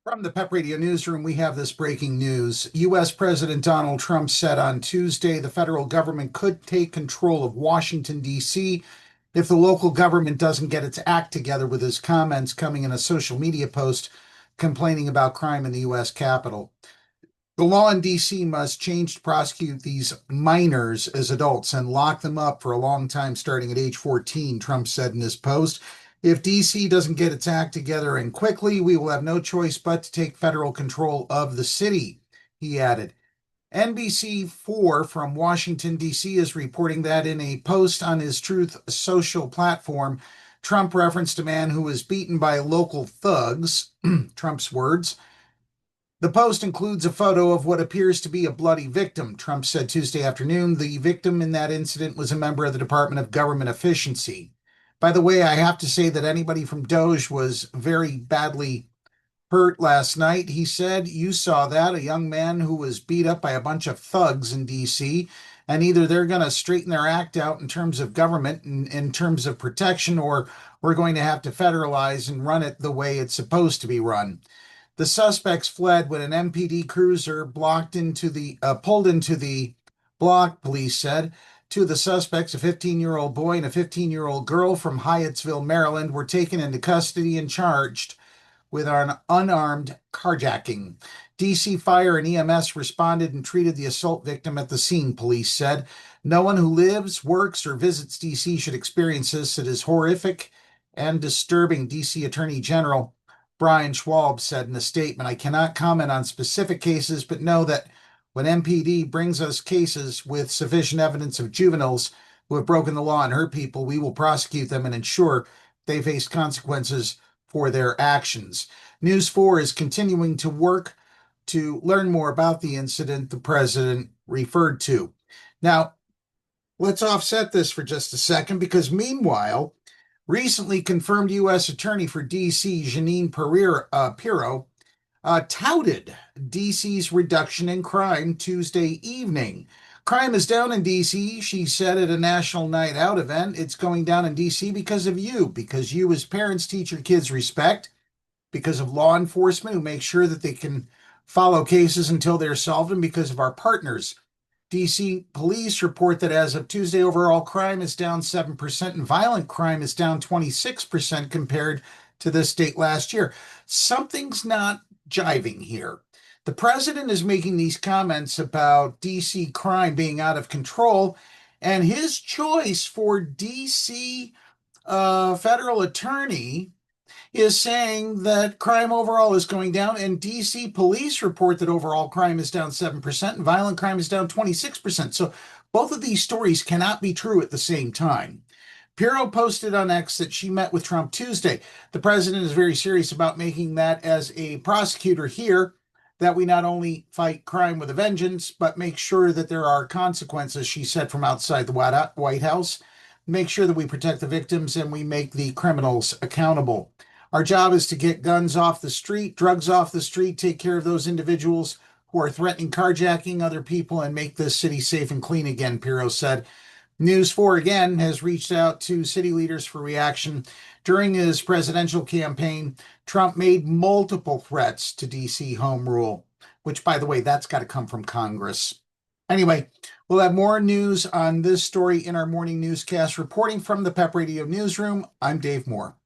From the PEP Radio Newsroom, we have this breaking news. U.S. President Donald Trump said on Tuesday the federal government could take control of Washington, D.C. if the local government doesn't get its act together, with his comments coming in a social media post complaining about crime in the U.S. Capitol. The law in D.C. must change to prosecute these minors as adults and lock them up for a long time, starting at age 14, Trump said in his post. If D.C. doesn't get its act together and quickly, we will have no choice but to take federal control of the city, he added. NBC4 from Washington, D.C. is reporting that in a post on his Truth Social platform, Trump referenced a man who was beaten by local thugs, Trump's words. The post includes a photo of what appears to be a bloody victim. Trump said Tuesday afternoon the victim in that incident was a member of the Department of Government Efficiency. By the way, I have to say that anybody from Doge was very badly hurt last night. He said, you saw that, a young man who was beat up by a bunch of thugs in D.C., and either they're going to straighten their act out in terms of government and in terms of protection, or we're going to have to federalize and run it the way it's supposed to be run. The suspects fled when an MPD cruiser pulled into the block, police said. Two of the suspects, a 15-year-old boy and a 15-year-old girl from Hyattsville, Maryland, were taken into custody and charged with an unarmed carjacking. DC Fire and EMS responded and treated the assault victim at the scene, police said. No one who lives, works, or visits DC should experience this. It is horrific and disturbing, DC Attorney General Brian Schwab said in a statement. I cannot comment on specific cases, but know that when MPD brings us cases with sufficient evidence of juveniles who have broken the law and hurt people, we will prosecute them and ensure they face consequences for their actions. News 4 is continuing to work to learn more about the incident the president referred to. Now, let's offset this for just a second, because meanwhile, recently confirmed U.S. Attorney for D.C. Jeanine Pirro touted D.C.'s reduction in crime Tuesday evening. Crime is down in D.C., she said at a National Night Out event. It's going down in D.C. because of you, because you as parents teach your kids respect, because of law enforcement who make sure that they can follow cases until they're solved, and because of our partners. D.C. police report that as of Tuesday, overall crime is down 7% and violent crime is down 26% compared to this date last year. Something's not jiving here. The president is making these comments about D.C. crime being out of control, and his choice for D.C. Federal attorney is saying that crime overall is going down, and DC police report that overall crime is down 7% and violent crime is down 26%. So both of these stories cannot be true at the same time. Pirro posted on X that she met with Trump Tuesday. The president is very serious about making that as a prosecutor here, that we not only fight crime with a vengeance, but make sure that there are consequences, she said from outside the White House. Make sure that we protect the victims and we make the criminals accountable. Our job is to get guns off the street, drugs off the street, take care of those individuals who are threatening carjacking other people, and make this city safe and clean again, Pirro said. News 4 again has reached out to city leaders for reaction. During his presidential campaign, Trump made multiple threats to DC home rule, which, by the way, that's got to come from Congress. Anyway, we'll have more news on this story in our morning newscast. Reporting from the PEP Radio Newsroom, I'm Dave Moore.